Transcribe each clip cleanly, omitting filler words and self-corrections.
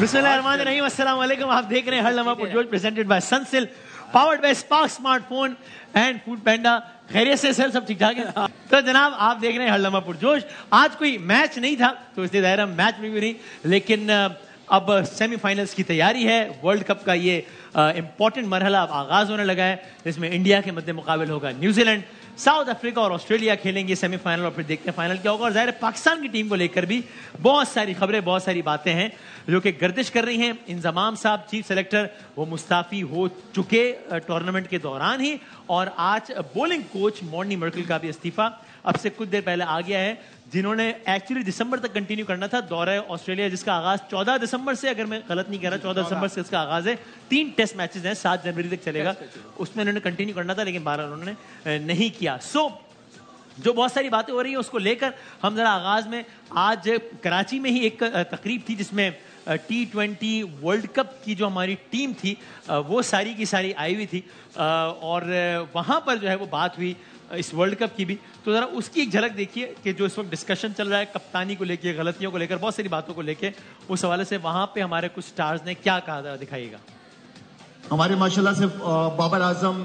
बिस्मिल्लाहिर्रहमानिर्रहीम, अस्सलाम वालेकुम। आप देख रहे हैं हर लम्हा पुरजोश, presented by Sunsilk, powered by Sparx smartphone and Foodpanda. खैरियत से सर, सब ठीक ठाक है? तो जनाब, आप देख रहे हैं हर लम्हा पुरजोश। आज कोई मैच नहीं था तो इसलिए दायरा मैच में भी नहीं, लेकिन अब सेमीफाइनल्स की तैयारी है। वर्ल्ड कप का ये इंपॉर्टेंट मरहला अब आगाज होने लगा है, जिसमें इंडिया के मध्य मुकाबल होगा न्यूजीलैंड, साउथ अफ्रीका और ऑस्ट्रेलिया खेलेंगे सेमीफाइनल, और फिर देखते हैं फाइनल क्या होगा। और जाहिर है पाकिस्तान की टीम को लेकर भी बहुत सारी खबरें, बहुत सारी बातें हैं जो कि गर्दिश कर रही हैं। इंजमाम साहब चीफ सेलेक्टर वो मुस्ताफी हो चुके टूर्नामेंट के दौरान ही, और आज बॉलिंग कोच मॉर्नी मर्कल का भी इस्तीफा अब से कुछ देर पहले आ गया है, जिन्होंने एक्चुअली दिसंबर तक कंटिन्यू करना था दौरा ऑस्ट्रेलिया, जिसका आगाज 14 दिसंबर से, अगर मैं गलत नहीं कह रहा, 14 दिसंबर से इसका आगाज है। 3 टेस्ट मैचेस हैं, 7 जनवरी तक चलेगा, उसमें उन्होंने कंटिन्यू करना था, लेकिन 12 उन्होंने नहीं किया। जो बहुत सारी बातें हो रही है उसको लेकर हम जरा आगाज में, आज कराची में ही एक तकरीब थी जिसमें T20 वर्ल्ड कप की जो हमारी टीम थी वो सारी की सारी आई हुई थी, और वहां पर जो है वो बात हुई इस वर्ल्ड कप की भी। तो जरा उसकी एक झलक देखिए कि जो इस वक्त डिस्कशन चल रहा है कप्तानी को लेकर, गलतियों को लेकर, बहुत सारी बातों को लेकर, उस हवाले से वहां पे हमारे कुछ स्टार्स ने क्या कहा था, दिखाइएगा। हमारे माशाल्लाह से बाबर आजम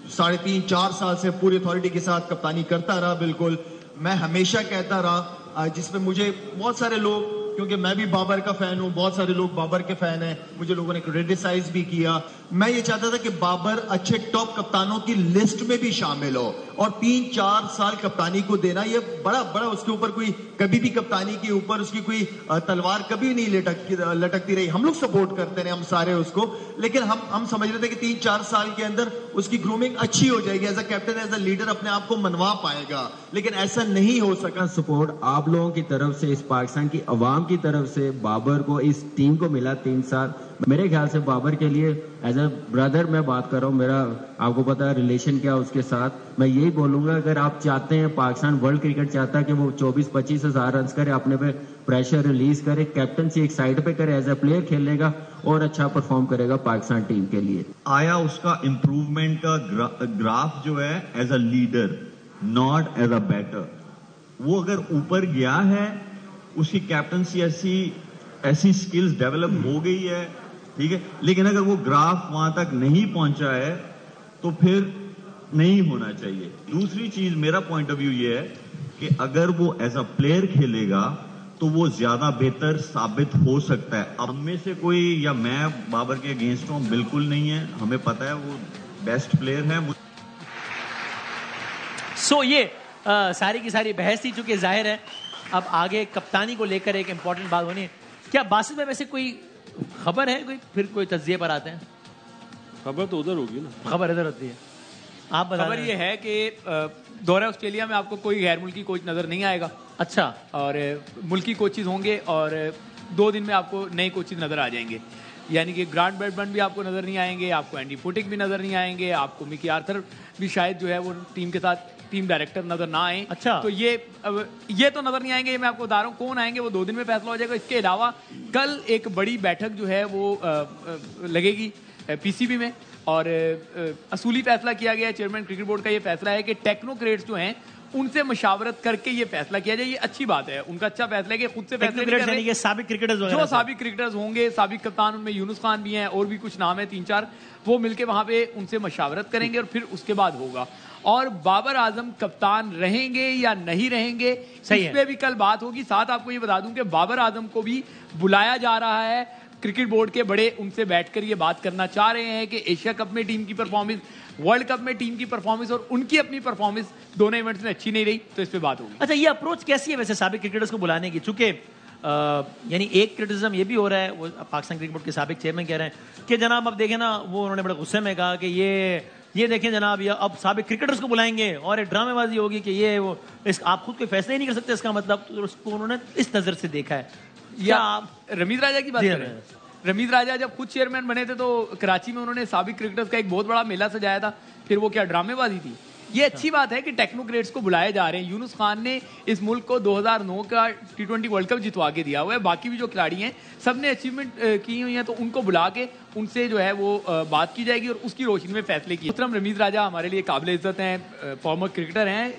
3.5-4 साल से पूरी अथॉरिटी के साथ कप्तानी करता रहा। बिल्कुल मैं हमेशा कहता रहा, जिसमें मुझे बहुत सारे लोग, क्योंकि मैं भी बाबर का फैन हूं, बहुत सारे लोग बाबर के फैन हैं, मुझे लोगों ने क्रिटिसाइज भी किया। मैं ये चाहता था कि बाबर अच्छे टॉप कप्तानों की लिस्ट में भी शामिल हो, और 3-4 साल कप्तानी को देना, ये बड़ा उसके ऊपर कोई, कभी भी कप्तानी के ऊपर उसकी कोई तलवार कभी नहीं लटकती रही। हम लोग सपोर्ट करते रहे, हम सारे उसको, लेकिन हम समझ रहे थे कि 3-4 साल के अंदर उसकी ग्रूमिंग अच्छी हो जाएगी, as a captain, as a leader अपने आप को मनवा पाएगा, लेकिन ऐसा नहीं हो सका। सपोर्ट आप लोगों की तरफ से, इस पाकिस्तान की अवाम की तरफ से बाबर को, इस टीम को मिला 3 साल। मेरे ख्याल से बाबर के लिए एज अ ब्रदर मैं बात कर रहा हूँ, मेरा आपको पता है रिलेशन क्या उसके साथ। मैं यही बोलूंगा, अगर आप चाहते हैं पाकिस्तान वर्ल्ड क्रिकेट चाहता है कि वो 24-25 हजार रन करे, अपने पे प्रेशर रिलीज करे, कैप्टनसी एक साइड पे करे, एज अ प्लेयर खेलेगा और अच्छा परफॉर्म करेगा पाकिस्तान टीम के लिए। आया उसका इम्प्रूवमेंट का ग्राफ जो है as a leader, not as a batter. वो अगर ऊपर गया है, उसकी कैप्टनसी ऐसी स्किल्स डेवलप हो गई है, ठीक है, लेकिन अगर वो ग्राफ वहां तक नहीं पहुंचा है तो फिर नहीं होना चाहिए। दूसरी चीज, मेरा पॉइंट ऑफ व्यू ये है कि अगर वो एज अ प्लेयर खेलेगा तो वो ज्यादा बेहतर साबित हो सकता है। अब में से कोई, या मैं बाबर के अगेंस्ट हूं, बिल्कुल नहीं है, हमें पता है वो बेस्ट प्लेयर है। ये सारी की सारी बहस थी, चूंकि जाहिर है अब आगे कप्तानी को लेकर एक इंपॉर्टेंट बात होनी है। क्या बासित में वैसे कोई खबर है, फिर कोई तज्जिए पर आते हैं? खबर तो उधर होगी ना, खबर इधर होती है। आप बता। खबर ये है कि दौरा ऑस्ट्रेलिया में आपको कोई गैर मुल्की कोच नजर नहीं आएगा। अच्छा। और मुल्की कोचेज होंगे, और 2 दिन में आपको नए कोचेज नजर आ जाएंगे। यानी कि ग्रांट ब्रैडबर्न भी आपको नजर नहीं आएंगे, आपको एंडी फुटिक भी नजर नहीं आएंगे, आपको मिकी आर्थर भी शायद जो है वो टीम के साथ टीम डायरेक्टर नजर ना आए। अच्छा। तो ये तो नजर नहीं आएंगे, ये मैं आपको बता रहा हूँ। कौन आएंगे वो 2 दिन में फैसला हो जाएगा। इसके अलावा कल एक बड़ी बैठक जो है वो लगेगी पीसीबी में, और असूली फैसला किया गया है। चेयरमैन क्रिकेट बोर्ड का ये फैसला है कि टेक्नोक्रेट्स जो हैं उनसे मशावरत करके ये फैसला किया जाए। ये अच्छी बात है, उनका अच्छा फैसला है कि खुद से फैसले नहीं कर रहे। साबिक क्रिकेटर्स, जो साबिक क्रिकेटर्स होंगे, साबिक कप्तान, उनमें यूनुस खान भी हैं, और भी कुछ नाम है 3-4, वो मिलके वहां पे उनसे मशावरत करेंगे और फिर उसके बाद होगा। और बाबर आजम कप्तान रहेंगे या नहीं रहेंगे, इस पे भी कल बात होगी। साथ आपको ये बता दूं कि बाबर आजम को भी बुलाया जा रहा है। क्रिकेट बोर्ड के बड़े उनसे बैठकर ये बात करना चाह रहे हैं कि एशिया कप में टीम की परफॉर्मेंस, वर्ल्ड कप में टीम की परफॉर्मेंस और उनकी अपनी परफॉर्मेंस दोनों इवेंट्स में अच्छी नहीं रही, तो इस पे बात होगी। अच्छा, ये अप्रोच कैसी है वैसे साबिक क्रिकेटर्स को बुलाने की? चूंकि यानी एक क्रिटिसिज्म ये भी हो रहा है, वो पाकिस्तान क्रिकेट बोर्ड के साबिक चेयरमैन कह रहे हैं कि जनाब अब देखें ना, वो उन्होंने बड़े गुस्से में कहा कि ये देखें जनाब, ये अब साबिक क्रिकेटर्स को बुलाएंगे और एक ड्रामेबाजी होगी कि ये वो आप खुद कोई फैसला ही नहीं कर सकते, इसका मतलब। तो उसको उन्होंने इस नजर से देखा है। या आप रमीज राजा की बात कर रहे हैं? रमीज राजा जब खुद चेयरमैन बने थे तो कराची में उन्होंने साबिक क्रिकेटर्स का एक बहुत बड़ा मेला सजाया था, फिर वो क्या ड्रामेबाजी थी? ये अच्छी बात है कि टेक्नोक्रेट्स को बुलाए जा रहे हैं। यूनुस खान ने इस मुल्क को 2009 का T20 वर्ल्ड कप जितवा के दिया हुआ है। बाकी भी जो खिलाड़ी हैं सब ने अचीवमेंट की हुई है, तो उनको बुला के उनसे जो है वो बात की जाएगी और उसकी रोशनी में फैसले किए। मोहतरम रमीज राजा हमारे लिए काबिल इज्जत हैं, फॉर्मर क्रिकेटर हैं।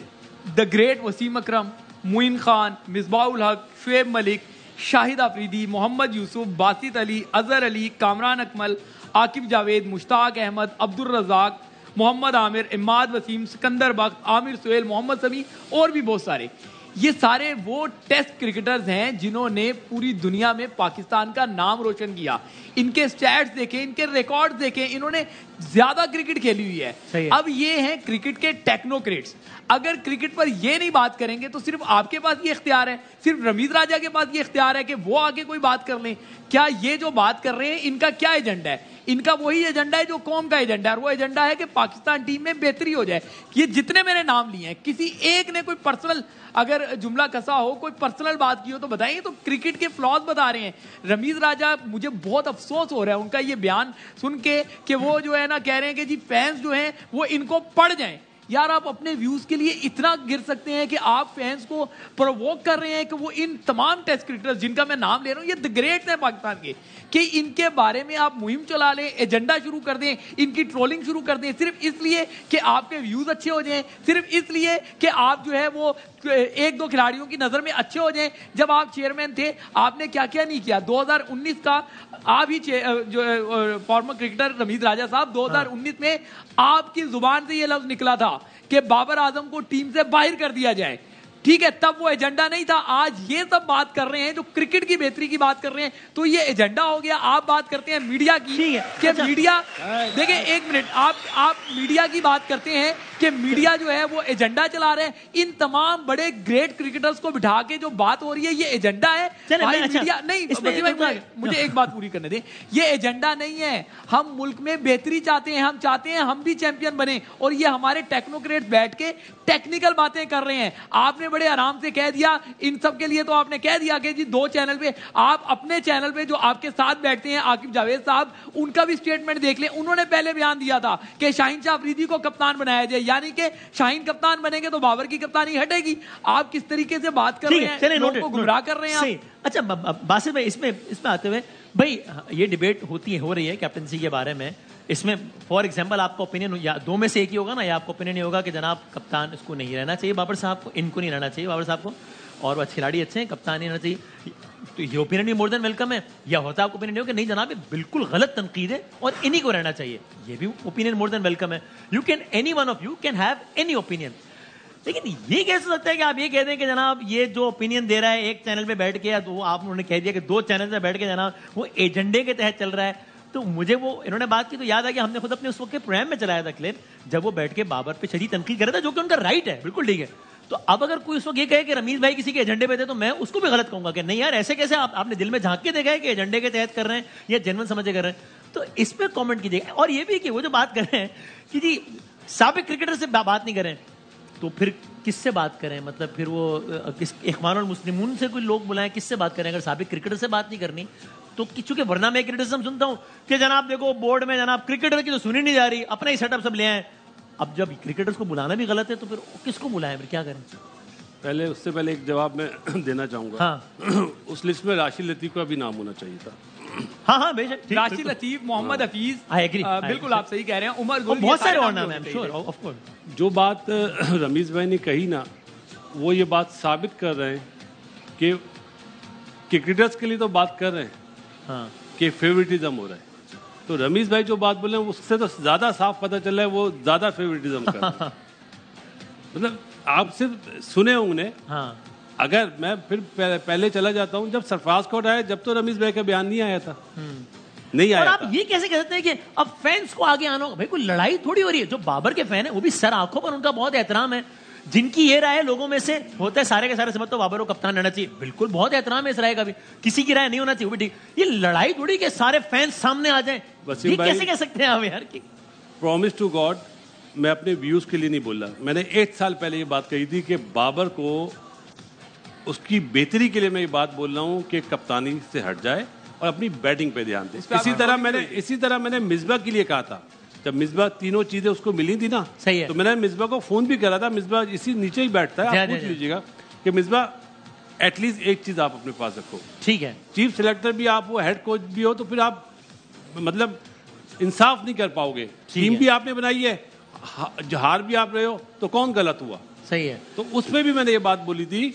द ग्रेट वसीम अकरम, मुइन खान, मिसबाह उल हक, शुएब मलिक, शाहिद अफरीदी, मोहम्मद यूसुफ, बासित अली, अजहर अली, कामरान अकमल, आकिब जावेद, मुश्ताक अहमद, अब्दुल रज़ाक, मोहम्मद आमिर, इमाद वसीम, सिकंदर बख्त, आमिर सुहेल, मोहम्मद समी और भी बहुत सारे। ये सारे वो टेस्ट क्रिकेटर्स हैं जिन्होंने पूरी दुनिया में पाकिस्तान का नाम रोशन किया। इनके स्टैट्स देखें, इनके रिकॉर्ड्स देखें, इन्होंने ज्यादा क्रिकेट खेली हुई है। अब ये हैं क्रिकेट के टेक्नोक्रेट्स। अगर क्रिकेट पर ये नहीं बात करेंगे तो सिर्फ आपके पास ये इख्तियार है, सिर्फ रमीज राजा के पास ये इख्तियार है कि वो आगे कोई बात कर लें। क्या ये जो बात कर रहे हैं इनका क्या एजेंडा है? इनका वही एजेंडा है जो कौम का एजेंडा है, और वो एजेंडा है कि पाकिस्तान टीम में बेहतरी हो जाए। ये जितने मैंने नाम लिए हैं, किसी एक ने कोई पर्सनल अगर जुमला कसा हो, कोई पर्सनल बात की हो तो बताइए। तो क्रिकेट के फ्लॉज बता रहे हैं रमीज राजा। मुझे बहुत अफसोस हो रहा है उनका ये बयान सुन के कि वो जो है ना कह रहे हैं कि जी फैंस जो हैं वो इनको पढ़ जाएं। यार आप अपने व्यूज के लिए इतना गिर सकते हैं कि आप फैंस को प्रोवोक कर रहे हैं कि वो इन तमाम टेस्ट क्रिकेटर्स जिनका मैं नाम ले रहा हूं, ये द ग्रेट्स हैं पाकिस्तान के, कि इनके बारे में आप मुहिम चला लें, एजेंडा शुरू कर दें, इनकी ट्रोलिंग शुरू कर दें, सिर्फ इसलिए कि आपके व्यूज अच्छे हो जाएं, सिर्फ इसलिए कि आप जो है वो एक दो खिलाड़ियों की नजर में अच्छे हो जाएं। जब आप चेयरमैन थे आपने क्या क्या नहीं किया। 2019 का आप ही जो फॉर्मर क्रिकेटर रमीज राजा साहब 2019 में आपकी जुबान से ये लफ्ज निकला था कि बाबर आजम को टीम से बाहर कर दिया जाए। ठीक है, तब वो एजेंडा नहीं था। आज ये सब बात कर रहे हैं जो क्रिकेट की बेहतरी की बात कर रहे हैं, तो ये एजेंडा हो गया। आप बात करते हैं मीडिया की कि अच्छा। मीडिया देखिए एक मिनट, आप मीडिया की बात करते हैं कि मीडिया जो है वो एजेंडा चला रहे हैं। इन तमाम बड़े ग्रेट क्रिकेटर्स को बिठा के जो बात हो रही है ये एजेंडा है। मीडिया नहीं, मुझे एक बात पूरी करने दें। ये एजेंडा नहीं है। हम मुल्क में बेहतरी चाहते हैं, हम चाहते हैं हम भी चैंपियन बने, और ये हमारे टेक्नोक्रेट बैठ के टेक्निकल बातें कर रहे हैं। आपने बड़े आराम से कह दिया इन सब के लिए, तो आपने कह दिया कि जी 2 चैनल पे, आप अपने चैनल पे जो आपके साथ बैठते हैं आकिब जावेद साहब, उनका भी स्टेटमेंट देख लें। उन्होंने पहले बयान दिया था कि शाहीन शाह अफरीदी को कप्तान बनाया जाए, यानी कि शाहीन कप्तान बनेंगे तो बाबर की कप्तानी हटेगी। आप किस तरीके से बात कर रहे हैं, लोगों को गुमराह कर रहे हैं। अच्छा बासित भाई, इसमें आते हुए भाई ये डिबेट हो रही है कैप्टनसी के बारे में। इसमें फॉर एग्जांपल आपका ओपिनियन या 2 में से एक ही होगा ना, या आपका ओपिनियन ये होगा कि जनाब कप्तान इसको नहीं रहना चाहिए बाबर साहब को, इनको नहीं रहना चाहिए बाबर साहब को, और वो खिलाड़ी अच्छे हैं, कप्तान नहीं रहना चाहिए। तो ये ओपिनियन भी मोर देन वेलकम है। या होता है आपको ओपिनियन हो कि नहीं जनाब ये बिल्कुल गलत तनकीद है और इन्हीं को रहना चाहिए, ये भी ओपिनियन मोर देन वेलकम है। You can, any one of you can have any opinion. लेकिन ये कैसे हो सकता है कि आप ये कह दें कि जनाब ये जो ओपिनियन दे रहा है एक चैनल पे बैठ के, या तो आप उन्होंने कह दिया कि 2 चैनल पे बैठ के जनाब वो एजेंडे के तहत चल रहा है। तो मुझे वो इन्होंने बात की तो याद है कि हमने खुद अपने उस वक्त के प्रोग्राम में चलाया था क्लिप, जब वो बैठ के बाबर पे शदीद तनकीद कर रहा था, जो कि उनका राइट है, बिल्कुल ठीक है। तो अब अगर कोई उस वक्त ये कहे कि रमीज भाई किसी के एजेंडे पे थे, तो मैं उसको भी गलत कहूंगा कि नहीं यार ऐसे कैसे, आपने दिल में झांक के देखा है कि एजेंडे के तहत कर रहे हैं या जेन्युइन समझ के कर रहे हैं। तो इस पर कॉमेंट कीजिएगा। और ये भी कि वो जो बात कर रहे हैं कि जी साबिक क्रिकेटर से बात नहीं करें, तो फिर किससे बात करें? मतलब फिर वो इख्वानुल मुस्लिमून से कोई लोग बुलाएं, किससे बात करें? अगर साबिक क्रिकेटर से बात नहीं करनी तो चूंकि वरना मैं क्रिटिसिज्म सुनता हूं कि जनाब देखो बोर्ड में जनाब क्रिकेटर की तो सुनी नहीं जा रही, अपना ही सेटअप सब ले आए। अब जब क्रिकेटर्स को बुलाना भी गलत है तो फिर किसको बुलाएं, फिर क्या करें? उससे पहले एक जवाब मैं देना चाहूंगा। हाँ। उस लिस्ट में राशिद लतीफ का भी नाम होना चाहिए था। हाँ बेशक, राशिद लतीफ, मोहम्मद हफीज, आई एग्री, बिल्कुल आप सही कह रहे हैं। उमर गुल, बहुत सारे और नाम हैं, श्योर ऑफ कोर्स। जो बात रमीज भाई ने कही ना, वो ये बात साबित कर रहे हैं कि क्रिकेटर्स के लिए तो बात कर रहे हैं हाँ कि फेवरेटिज्म हो रहा है। तो रमीज भाई जो बात बोले उससे तो ज्यादा साफ पता चल रहा है वो ज्यादा फेवरेटिज्म कर रहे हैं। मतलब आप सिर्फ सुने होंगे। हाँ। अगर मैं फिर पहले चला जाता हूं, जब सरफराज कोट आया जब तो रमीज भाई का बयान नहीं आया था, नहीं आया। और आप ये कैसे कहते हैं कि अब फैंस को आगे आना होगा? भाई कोई लड़ाई थोड़ी हो रही है। जो बाबर के फैन है वो भी सर आंखों पर उनका बहुत एहतराम है। जिनकी ये राय लोगों में से होता है सारे के सारे समझ तो बाबर को कप्तान रहना चाहिए, बिल्कुल बहुत एहतराम है इस राय का भी। किसी की राय नहीं होना चाहिए, वो भी ठीक। ये लड़ाई थोड़ी कि सारे फैंस सामने आ जाएं, ये कैसे कह सकते हैं आप यार? की प्रॉमिस टू गॉड मैं अपने व्यूज के लिए नहीं बोल रहा। मैंने 8 साल पहले ये बात कही थी कि बाबर को उसकी बेहतरी के लिए मैं ये बात बोल रहा हूँ कि कप्तानी से हट जाए और अपनी बैटिंग पे ध्यान दे। इसी तरह मैंने मिसबा के लिए कहा था, जब मिसबा तीनों चीजें उसको मिली थी ना, सही है। तो मैंने मिसबा को फोन भी करा था। मिसबा इसी नीचे ही बैठता है, आप पूछ लीजिएगा कि मिसबा एटलीस्ट एक चीज आप अपने पास रखो। ठीक है, चीफ सिलेक्टर भी आप, वो हेड कोच भी हो, तो फिर आप मतलब इंसाफ नहीं कर पाओगे। टीम भी आपने बनाई है, हार भी आप रहे हो, तो कौन गलत हुआ? सही है। तो उसमें भी मैंने ये बात बोली थी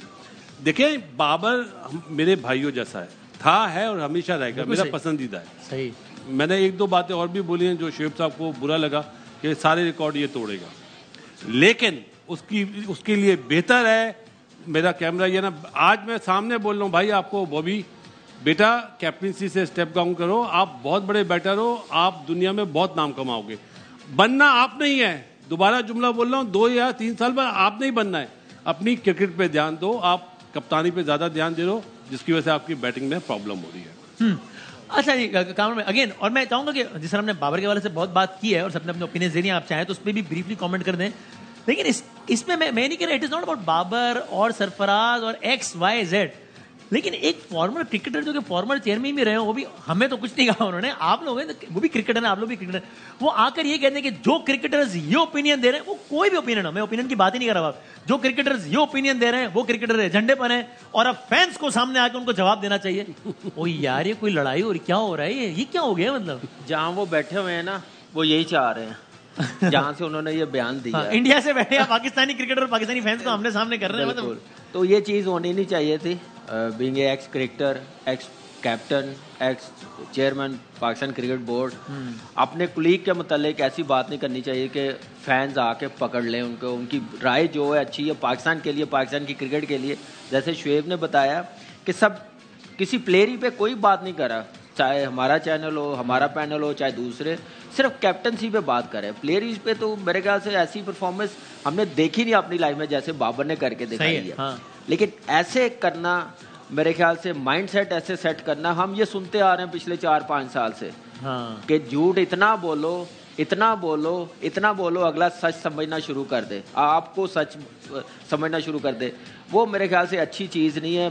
देखिए बाबर मेरे भाइयों जैसा है और हमेशा रहेगा, मेरा पसंदीदा है। सही। मैंने एक दो बातें और भी बोली हैं जो शोएब साहब को बुरा लगा कि सारे रिकॉर्ड ये तोड़ेगा, लेकिन उसके लिए बेहतर है मेरा कैमरा ये ना, आज मैं सामने बोल रहा हूँ भाई आपको, बॉबी बेटा कैप्टनसी से स्टेप डाउन करो, आप बहुत बड़े बैटर हो, आप दुनिया में बहुत नाम कमाओगे। बनना आप नहीं है, दोबारा जुमला बोल रहा हूँ, 2 या 3 साल बाद आप नहीं बनना है। अपनी क्रिकेट पे ध्यान दो, आप कप्तानी पे ज्यादा ध्यान दे रहे हो, जिसकी वजह से आपकी बैटिंग में प्रॉब्लम हो रही है। अच्छा जी कामरान में अगेन, और मैं चाहूंगा कि जिस तरह हमने बाबर के वाले से बहुत बात की है और सबने अपने ओपिनियन दे दिए, आप चाहें तो उस पर भी ब्रीफली कमेंट कर दें, लेकिन इसमें मैं नहीं कह रहा, it is not about Babar और सरफराज और XYZ, लेकिन एक फॉर्मर क्रिकेटर जो कि फॉर्मर चेयरमैन भी रहे हो, वो भी हमें तो कुछ नहीं कहा उन्होंने, आप लोग हैं वो भी क्रिकेटर हैं, आप लोग भी क्रिकेटर, वो आकर ये कहते हैं कि जो क्रिकेटर्स ये ओपिनियन दे रहे हैं, वो कोई भी ओपिनियन है, मैं ओपिनियन की बात ही नहीं कर रहा, जो क्रिकेटर्स ये ओपिनियन दे रहे हैं वो क्रिकेटर एजेंडे पर हैं, और अब फैंस को सामने आकर उनको जवाब देना चाहिए। ओ यार ये कोई लड़ाई हो रही, क्या हो रहा है, ये क्या हो गया? मतलब जहाँ वो बैठे हुए हैं ना, वो यही चाह रहे हैं जहाँ से उन्होंने ये बयान दिया है। इंडिया से बैठे हैं पाकिस्तानी क्रिकेटर और पाकिस्तानी फैंस को आमने सामने कर रहे हैं, मतलब तो ये चीज़ होनी नहीं चाहिए थी। Being x cricketer, x captain, x chairman Pakistan cricket board, अपने कुलीग के मतलब ऐसी बात नहीं करनी चाहिए कि फैंस आके पकड़ लें उनको, उनकी राय जो है अच्छी है पाकिस्तान के लिए, पाकिस्तान की क्रिकेट के लिए। जैसे शोएब ने बताया कि सब किसी प्लेयर ही पे कोई बात नहीं करा, चाहे हमारा चैनल हो, हमारा पैनल हो, चाहे दूसरे, सिर्फ कैप्टनसी पे बात करें। प्लेयर पे तो मेरे ख्याल से ऐसी परफॉर्मेंस हमने देखी नहीं अपनी लाइफ में जैसे बाबर ने करके दिखाई है। हाँ। लेकिन ऐसे करना, मेरे ख्याल से माइंडसेट ऐसे सेट करना, हम ये सुनते आ रहे हैं पिछले 4-5 साल से, हाँ। कि झूठ इतना बोलो, इतना बोलो, इतना बोलो, अगला सच समझना शुरू कर दे, आपको सच समझना शुरू कर दे। वो मेरे ख्याल से अच्छी चीज़ नहीं है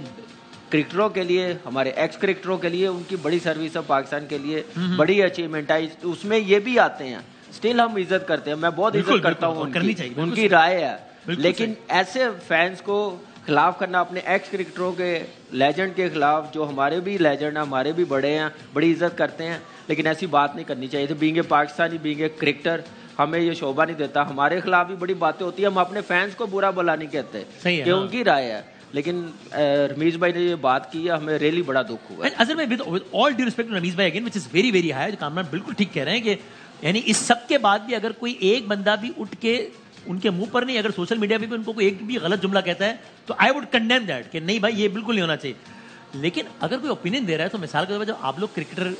क्रिकेटरों के लिए, हमारे एक्स क्रिकेटरों के लिए। उनकी बड़ी सर्विस है पाकिस्तान के लिए, बड़ी अचीवमेंट है, उसमें ये भी आते हैं, स्टिल हम इज्जत करते हैं, मैं बहुत इज्जत करता हूँ उनकी राय है, लेकिन ऐसे फैंस को खिलाफ करना, अपने एक्स क्रिकेटरों के लेजेंड के खिलाफ, जो हमारे भी लेजेंड हैं, हमारे भी बड़े हैं, बड़ी इज्जत करते हैं, लेकिन ऐसी बात नहीं करनी चाहिए थी। Being a Pakistani, being a cricketer, हमें ये शोभा नहीं देता। हमारे खिलाफ भी बड़ी बातें होती है, हम अपने फैंस को बुरा भला नहीं कहते कि उनकी राय है, लेकिन रमीज भाई ने ये बात की है, हमें रियली बड़ा दुख हुआ। असल में with all due respect to Ramiz भाई again, which is very very high, Kamran बिल्कुल ठीक कह रहे हैं कि यानी इस सब के बाद भी अगर कोई एक बंदा भी उठ के उनके मुंह पर नहीं, अगर सोशल मीडिया पे भी उनको कोई एक भी गलत जुमला कहता है तो आई वुड कंडेम दैट कि नहीं भाई ये बिल्कुल नहीं होना चाहिए। लेकिन अगर कोई ओपिनियन दे रहा है तो मिसाल के तौर पर जब आप लोग क्रिकेटर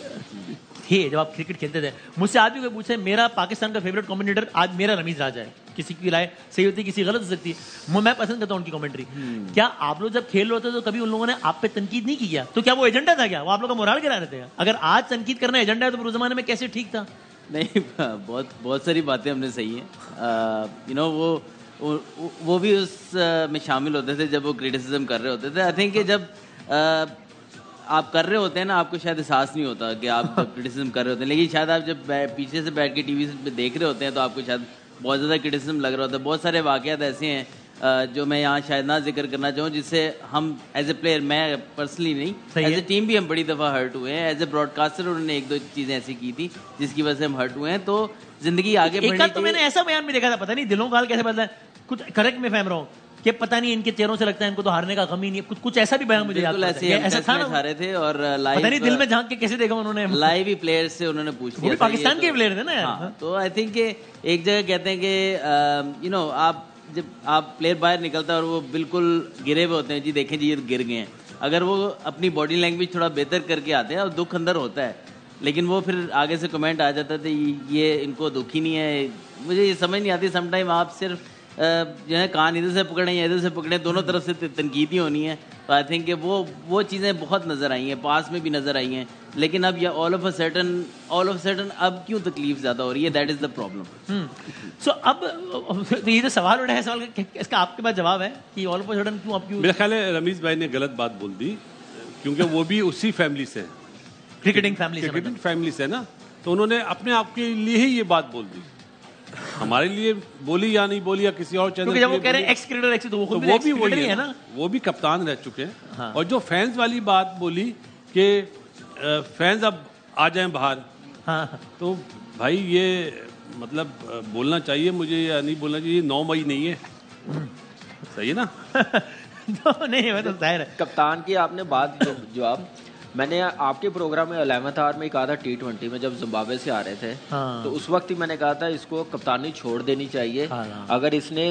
थे, जब आप क्रिकेट खेलते थे, मुझसे आज भी कोई पूछे मेरा पाकिस्तान का फेवरेट कमेंटेटर आज मेरा रमीज राजा है, किसी की राय सही होती है, किसी गलत हो सकती है, मैं पसंद करता हूँ उनकी कमेंट्री। क्या आप लोग जब खेल रहे होते तो कभी उन लोगों ने आप पे तनकीद नहीं किया? तो क्या वो एजेंडा था, क्या वो आप लोग का मोराल गिरा रहे थे? अगर आज तनकीद करना एजेंडा है तो उस जमाने में कैसे ठीक था? नहीं, बहुत सारी बातें हमने सही हैं, यू नो वो भी उस में शामिल होते थे जब वो क्रिटिसिज्म कर रहे होते थे। आई थिंक कि जब आप कर रहे होते हैं ना, आपको शायद एहसास नहीं होता कि आप जब क्रिटिसिज्म कर रहे होते हैं, लेकिन शायद आप जब पीछे से बैठ के टीवी पे देख रहे होते हैं तो आपको शायद बहुत ज़्यादा क्रिटिसिज्म लग रहा होता है। बहुत सारे वाक़यात ऐसे हैं जो मैं यहाँ शायद ना जिक्र करना चाहूँ, जिससे हम एज ए प्लेयर, मैं पर्सनली नहीं, एज ए टीम भी हम बड़ी दफ़ा हर्ट हुए हैं। एज ए ब्रॉडकास्टर उन्होंने 1-2 चीज़ें ऐसी की थी जिसकी वजह से हम हर्ट हुए हैं। तो जिंदगी आगे बढ़नी चाहिए। तो मैंने ऐसा बयान भी देखा था, पता नहीं दिलों का हाल कैसे बदला है, कुछ करेक्ट में फहम रहा हूँ कि पता नहीं इनके चेहरों से लगता है इनको तो हारने का गम ही नहीं है, कुछ ऐसा भी बयान मुझे याद है, ऐसा था ना, रहे थे और लाइव पता नहीं दिल में झांक के कैसे देखा उन्होंने, लाइव ही प्लेयर से उन्होंने पूछ लिया, पाकिस्तान के प्लेयर थे ना यार। तो आई थिंक एक जगह कहते हैं कि यू नो आप जब आप प्लेयर बाहर निकलता है और वो बिल्कुल गिरे हुए होते हैं, जी देखें जी ये गिर गए हैं, अगर वो अपनी बॉडी लैंग्वेज थोड़ा बेहतर करके आते हैं और दुख अंदर होता है, लेकिन वो फिर आगे से कमेंट आ जाता था ये इनको दुख ही नहीं है। मुझे ये समझ नहीं आती, समटाइम आप सिर्फ जो है कान इधर से पकड़े या इधर से पकड़े, दोनों तरफ से तनकीदी होनी है। तो आई थिंक वो चीज़ें बहुत नज़र आई हैं, पास में भी नज़र आई हैं, लेकिन अब ये ऑल ऑफ अ सडन अब क्यों तकलीफ ज़्यादा हो रही है, दैट इज़ द प्रॉब्लम। सो अब तो ये जो सवाल उठा है, सवाल इसका आपके पास जवाब है कि ऑल ऑफ अ सडन क्यों, अब क्यों? मेरा ख्याल है रमीज भाई ने गलत बात बोल दी, क्योंकि वो भी उसी फैमिली से, क्रिकेटिंग फैमिली से ना, तो उन्होंने अपने आप के लिए ही ये बात बोल दी, हमारे लिए बोली या नहीं बोली या किसी और चैनल, जब वो कह रहे हैं एक्स क्रिकेटर एक्स, तो वो भी वही है ना, वो भी कप्तान रह चुके हैं। हाँ। और जो फैंस वाली बात बोली कि फैंस अब आ जाएं बाहर, हाँ। तो भाई ये मतलब बोलना चाहिए मुझे या नहीं बोलना चाहिए, 9 मई नहीं है, सही है ना? तो नहीं वो तो जाहिर है। कप्तान की आपने बात जो आप मैंने आपके प्रोग्राम में 11th आवर में कहा था T20 में जब जिम्बाब्वे से आ रहे थे, तो उस वक्त ही मैंने कहा था इसको कप्तानी छोड़ देनी चाहिए अगर इसने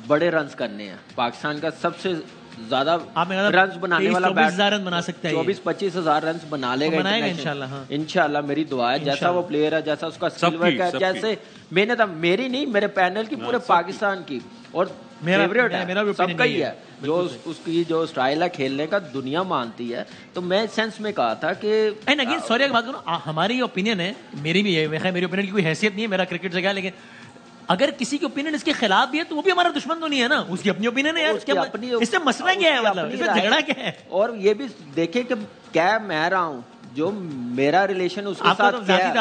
बड़े रन्स करने हैं। पाकिस्तान का सबसे ज्यादा रन्स बनाने वाला 24,000 रन बना सकता है, 24-25 हजार रन बना लेगा इंशाल्लाह। मेरी दुआ है जैसा वो प्लेयर है, जैसा उसका स्किल वर्क है, जैसे मेहनत मेरी नहीं मेरे पैनल की, पूरे पाकिस्तान की और फेवरेट है सबका ही है, जो उसकी जो स्टाइल है खेलने का दुनिया मानती है। तो मैं सेंस में कहा था कि अगेन सॉरी बात करूं, हमारी ओपिनियन है, मेरी भी है, मेरी ओपिनियन की कोई हैसियत नहीं है, मेरा क्रिकेट से क्या, लेकिन अगर किसी की ओपिनियन इसके खिलाफ भी है तो वो भी हमारा दुश्मन तो नहीं है ना, उसकी अपनी ओपिनियन है यार, इससे मसला क्या है, मतलब इसमें झगड़ा क्या है। और ये भी देखे कि क्या मैं रहा हूँ, जो मेरा रिलेशन उसके साथ क्या है,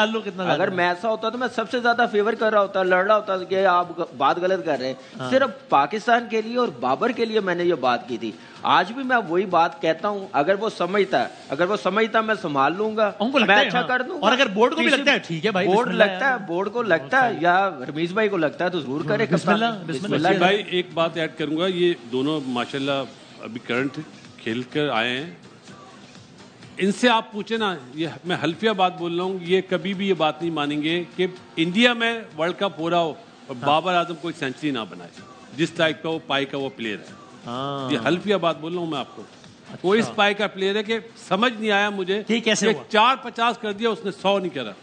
अगर मैं ऐसा होता तो मैं सबसे ज्यादा फेवर कर रहा होता, लड़ रहा होता कि आप बात गलत कर रहे हैं। सिर्फ पाकिस्तान के लिए और बाबर के लिए मैंने ये बात की थी। आज भी मैं वही बात कहता हूँ, अगर वो समझता मैं संभाल लूंगा, मैं अच्छा कर दूंगा। और अगर बोर्ड को भी लगता है ठीक है भाई, बोर्ड को लगता है या रमीज भाई को लगता है तो जरूर करे। बिस्मिल्लाह भाई एक बात ऐड करूंगा, ये दोनों माशाल्लाह अभी करंट खेल कर आए हैं, इनसे आप पूछे ना, ये मैं हल्फिया बात बोल रहा हूँ, ये कभी भी ये बात नहीं मानेंगे कि इंडिया में वर्ल्ड कप हो रहा हो और बाबर आजम कोई सेंचुरी ना बनाए, जिस टाइप का वो पाई का वो प्लेयर है। ये हल्फिया बात बोल रहा हूँ मैं आपको। कोई इस पाई का प्लेयर है कि समझ नहीं आया मुझे कैसे 4-50 कर दिया उसने, 100 नहीं करा,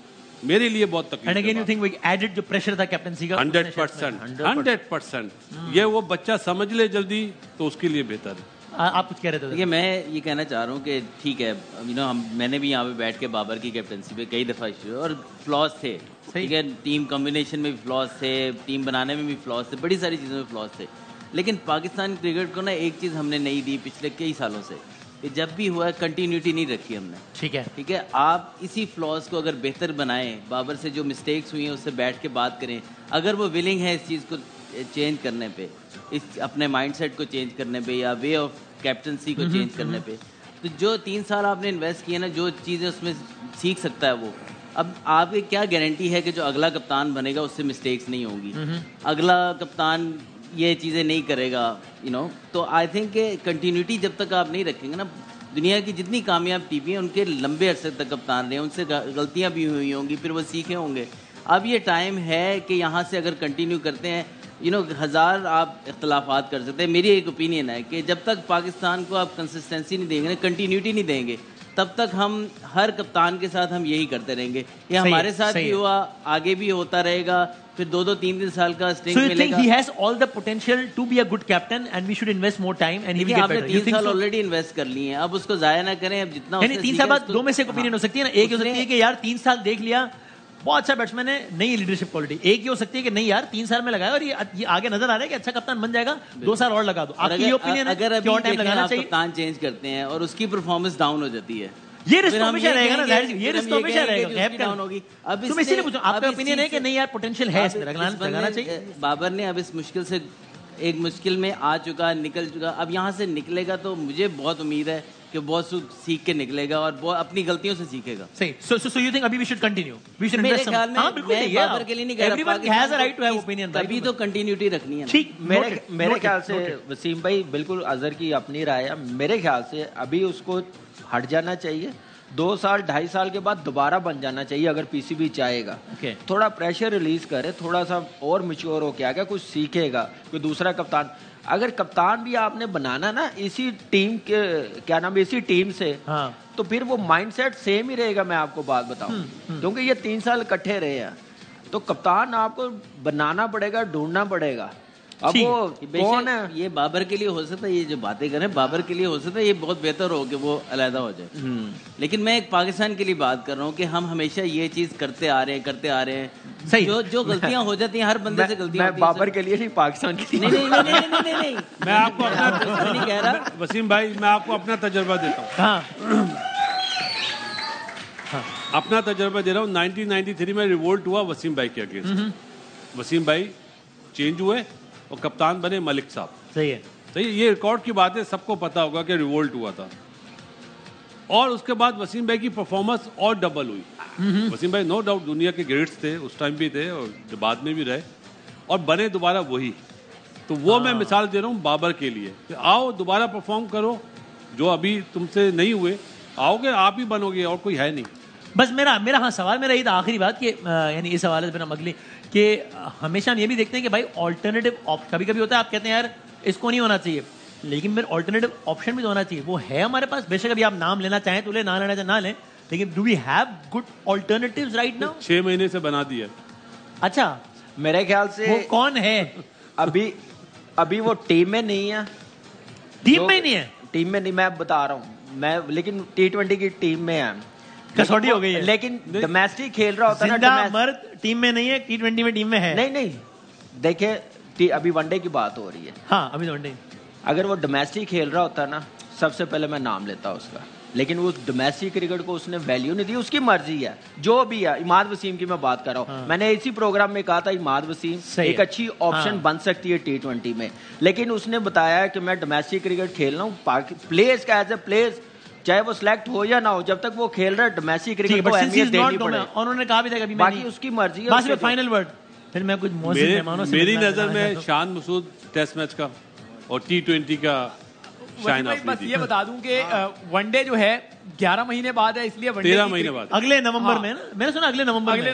मेरे लिए बहुत तकलीफ। जो प्रेशर था कैप्टनसी का 100%, ये वो बच्चा समझ ले जल्दी तो उसके लिए बेहतर है। आप कुछ कह रहे थे? देखिए मैं ये कहना चाह रहा हूँ कि ठीक है, मैंने भी यहाँ पे बैठ के बाबर की कैप्टनसी पे कई दफ़ा और फ्लॉज थे, ठीक है, टीम कॉम्बिनेशन में भी फ्लॉज थे, टीम बनाने में भी फ्लॉज थे, बड़ी सारी चीज़ों में फ्लॉज थे, लेकिन पाकिस्तान क्रिकेट को ना एक चीज़ हमने नहीं दी पिछले कई सालों से, कि जब भी हुआ कंटिन्यूटी नहीं रखी हमने। ठीक है, आप इसी फ्लॉज को अगर बेहतर बनाएं, बाबर से जो मिस्टेक्स हुई हैं उससे बैठ के बात करें, अगर वो विलिंग है इस चीज़ को चेंज करने पे, इस अपने माइंडसेट को चेंज करने पे या वे ऑफ कैप्टनसी को चेंज करने पे, तो जो 3 साल आपने इन्वेस्ट किए ना, जो चीज़ें उसमें सीख सकता है वो, अब आपकी क्या गारंटी है कि जो अगला कप्तान बनेगा उससे मिस्टेक्स नहीं होंगी, अगला कप्तान ये चीज़ें नहीं करेगा, तो आई थिंक कि कंटिन्यूटी जब तक आप नहीं रखेंगे ना, दुनिया की जितनी कामयाब टीमें उनके लंबे अरसे तक कप्तान रहे, उनसे गलतियाँ भी हुई होंगी, फिर वो सीखे होंगे। अब ये टाइम है कि यहाँ से अगर कंटिन्यू करते हैं, हज़ार आप इख्तलाफात कर सकते हैं, मेरी एक ओपिनियन है कि जब तक पाकिस्तान को आप कंसिस्टेंसी नहीं देंगे, कंटिन्यूटी नहीं देंगे, तब तक हम हर कप्तान के साथ हम यही करते रहेंगे। ये हमारे साथ भी हुआ, आगे भी होता रहेगा, फिर 2-2, 3-3 साल का स्ट्रिंग मिलेगा। He has all the potential to be a good captain and we should invest more time and he will get better. 3 साल ऑलरेडी इन्वेस्ट कर लिए हैं, अब उसको जाया ना करें, अब जितना 3 साल बाद दो में से एक ओपिनियन हो सकती है ना, एक हो सकती है कि यार 3 साल देख लिया, बहुत अच्छा बैट्समैन है, नई लीडरशिप क्वालिटी, एक ही हो सकती है कि नहीं यार 3 साल में लगाया और ये आगे नजर आ रहा है कि अच्छा कप्तान बन जाएगा, 2 साल और लगा दो। आपकी ये ओपिनियन है? अगर अभी कप्तान चेंज करते हैं और उसकी परफॉर्मेंस डाउन हो जाती है, ये रिस्क हमेशा रहेगा ना, ये रिस्क हमेशा रहेगा, गैप डाउन होगी। अब तो इसीलिए पूछूं, आपका ओपिनियन है कि नहीं यार पोटेंशियल है इसमें, लगाना चाहिए। बाबर ने अब इस मुश्किल से एक मुश्किल में आ चुका, निकल चुका, अब यहाँ से निकलेगा तो मुझे बहुत उम्मीद है कि बहुत सीख के निकलेगा और बहुत अपनी गलतियों से सीखेगा। सही। So you think अभी we should continue? We should मेरे invest some. ख्याल में हाँ बिल्कुल मैं बाबर के लिए नहीं कह रहा, Everyone has a right to have opinion. तभी तो कंटिन्यूटी रखनी है। ठीक, मेरे ख्याल से वसीम भाई बिल्कुल अजहर की अपनी राय है, मेरे ख्याल से अभी उसको हट जाना चाहिए, 2 साल 2.5 साल के बाद दोबारा बन जाना चाहिए अगर पीसीबी चाहेगा। थोड़ा प्रेशर रिलीज करे, थोड़ा सा और मैच्योर होके आएगा, कुछ सीखेगा, कोई दूसरा कप्तान, अगर कप्तान भी आपने बनाना ना इसी टीम के क्या नाम है, इसी टीम से, तो फिर वो माइंडसेट सेम ही रहेगा। मैं आपको बात बताऊं, क्योंकि ये 3 साल इकट्ठे रहे हैं, तो कप्तान आपको बनाना पड़ेगा, ढूंढना पड़ेगा। अब वो कौन है? ये बाबर के लिए हो सकता है, ये जो बातें करें बाबर के लिए हो सकता है, ये बहुत बेहतर हो कि वो अलहदा हो जाए, लेकिन मैं एक पाकिस्तान के लिए बात कर रहा हूँ कि हम हमेशा ये चीज करते आ रहे हैं। सही। जो गलतियां हो जाती हैं, हर बंदे से गलतियां होती हैं। बाबर के लिए नहीं, पाकिस्तान के लिए। नहीं। मैं आपको अपना नहीं कह रहा वसीम भाई, मैं आपको अपना तजुर्बा देता हूँ। अपना तजुर्बा दे रहा हूँ। 1993 में रिवोल्ट हुआ वसीम भाई के अगेंस्ट। वसीम भाई चेंज हुए और कप्तान बने मलिक साहब। सही है। ये रिकॉर्ड की बात है, सबको पता होगा कि रिवोल्ट हुआ था। और उसके बाद वसीम भाई की परफॉर्मेंस और डबल हुई। वसीम भाई नो डाउट दुनिया के ग्रेट्स थे, उस टाइम भी थे और बाद में भी रहे, और बने दोबारा वही। तो वो मैं मिसाल दे रहा हूँ बाबर के लिए कि आओ दोबारा परफॉर्म करो, जो अभी तुमसे नहीं हुए, आओगे आप ही बनोगे और कोई है नहीं। बस मेरा हाँ सवाल मेरा ये था आखिरी बात कि यानी इस हवाले से फिर हम अगली कि हमेशा हम ये भी देखते हैं कि भाई ऑल्टरनेटिव ऑप्शन कभी कभी होता है, आप कहते हैं यार इसको नहीं होना चाहिए, लेकिन फिर ऑल्टरनेटिव ऑप्शन भी तो होना चाहिए। वो है हमारे पास, बेशक अभी आप नाम लेना चाहें तो ले, ना लेना चाहें ना लें, लेकिन do we have good alternatives right now? 6 महीने से बना दिया। अच्छा, मेरे ख्याल से वो कौन है? अभी वो टीम में नहीं है। टीम में नहीं है? टीम में नहीं, मैं बता रहा हूँ मैं, लेकिन T20 की टीम में है। कसौटी हो गई है, लेकिन डोमेस्टिक खेल रहा होता है ना। मर्द टीम में नहीं है, T20 में टीम में है। नहीं देखिए अभी वनडे की बात हो रही है। हाँ अभी वनडे। अगर वो डोमेस्टिक खेल रहा होता ना, सबसे पहले मैं नाम लेता उसका, लेकिन वो डोमेस्टिक क्रिकेट को उसने वैल्यू नहीं दी। उसकी मर्जी है जो भी है। इमाद वसीम की मैं बात कर रहा हूँ। मैंने इसी प्रोग्राम में कहा था इमाद वसीम एक अच्छी ऑप्शन बन सकती है T20 में, लेकिन उसने बताया कि मैं डोमेस्टिक क्रिकेट खेल रहा हूँ, प्लेयर्स का एज ए प्लेयर्स चाहे वो सिलेक्ट हो या ना हो, जब तक वो खेल रहा है डोमेस्टिक क्रिकेट को अहमियत देनी पड़ेगी। उन्होंने कहा भी था कभी, बाकी उसकी मर्जी है। बस फाइनल वर्ड फिर मैं कुछ मेरी नजर में शान मसूद टेस्ट मैच का और T20 का शाइन बस ये बता दूं कि वनडे जो है 11 महीने बाद है, इसलिए वनडे 13 महीने बाद अगले नवंबर में ना, मैंने सुना अगले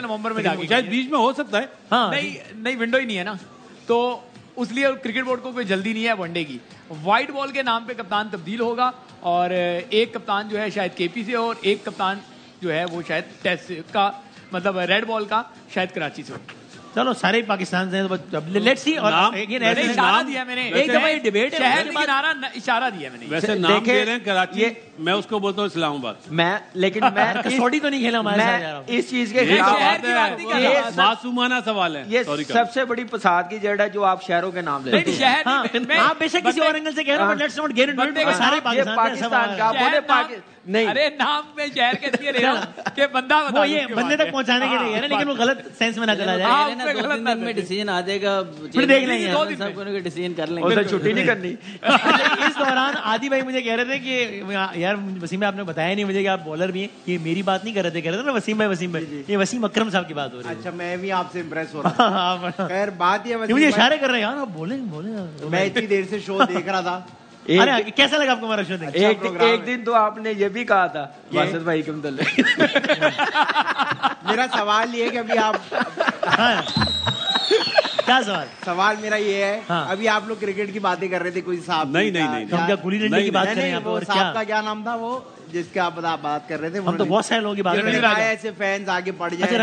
नवंबर में जाके, शायद बीच में हो सकता है। हाँ नहीं विंडो ही नहीं है ना, तो उसलिए क्रिकेट बोर्ड को कोई जल्दी नहीं है वनडे की। व्हाइट बॉल के नाम पे कप्तान तब्दील होगा और एक कप्तान जो है शायद केपी से और एक कप्तान जो है वो शायद टेस्ट का मतलब रेड बॉल का शायद कराची से हो। चलो सारे पाकिस्तान से लेट्स सी। और इशारा दिया मैंने, एक दफा ये डिबेट है, शहर में इशारा दिया मैंने। वैसे नाम दे रहे हैं कराची, मैं उसको बोलता हूँ इस्लामाबाद। लेकिन मैं कसौटी तो नहीं खेला हमारे साथ। इस चीज के मासूमाना सवाल है। ये सबसे बड़ी फसाद की जड़ है जो आप शहरों के नाम लेते हैं। आप बेशक किसी और एंगल से कह रहे हो, but let's not get into it. सारे पाकिस्तान का बोले नहीं, अरे नाम में शहर के लिए ले रहा हूं कि बंदा वो ये बंदे तक पहुंचाने के लिए है ना, लेकिन वो गलत सेंस में ना चला जाए। 2-3 दिन में डिसीजन आ जाएगा, फिर देख लेंगे, सब डिसीजन कर लेंगे, उसे छुट्टी नहीं करनी। इस दौरान आदि भाई मुझे कह रहे थे कि यार वसीम भाई आपने बताया नहीं मुझे कि आप बॉलर भी हैं। ये मेरी बात नहीं कर रहे थे, कह रहे थे ना वसीम भाई, ये वसीम अकरम साहब की बात हो रही है। अच्छा, मैं भी आपसे इम्प्रेस हो रहा हूँ। खैर बात ये मुझे इशारे कर रहे हैं यार, आप बोले। मैं इतनी देर से शो देख रहा था। अरे कैसा लगा आपको हमारा शो देख? एक दिन तो आपने ये भी कहा था वासिद भाई के मतलब। मेरा सवाल ये है कि अभी आप क्या सवाल मेरा ये है, अभी आप लोग क्रिकेट की बातें कर रहे थे, कोई साहब नहीं हम क्या गुली डंडे की बात कर रहे हैं? वो साहब का क्या नाम था वो जिसके आप बात कर रहे थे? हम तो बहुत सारे लोगों की बात कर रहे हैं, ऐसे फैंस आगे पड़ जाए। अच्छा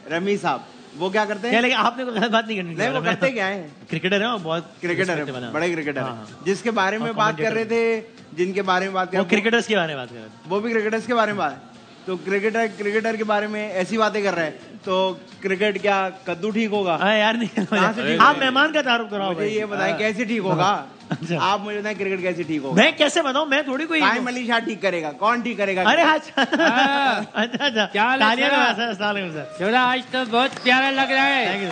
रमीश साहब वो क्या करते हैं? लेकिन आपने कोई गलत बात नहीं करनी। नहीं, वो करते क्या है? क्रिकेटर है, बहुत क्रिकेटर है, बड़े क्रिकेटर है। जिसके बारे में बात कर रहे थे, जिनके बारे में बात कर रहे थे, क्रिकेटर्स के बारे में बात कर रहे थे, वो भी क्रिकेटर्स के बारे में बात। तो क्रिकेटर के बारे में ऐसी बातें कर रहे हैं, तो क्रिकेट क्या कद्दू ठीक होगा? यार नहीं, आप मेहमान का तारुफ कराओ। मुझे ये बताएं कैसे ठीक होगा? आप मुझे बताएं क्रिकेट कैसे ठीक होगा? मैं कैसे बताऊं? मैं थोड़ी कोई टाइम अली शाह ठीक करेगा? कौन ठीक करेगा? अरे अच्छा क्या आज तो बहुत प्यारा लग रहा है।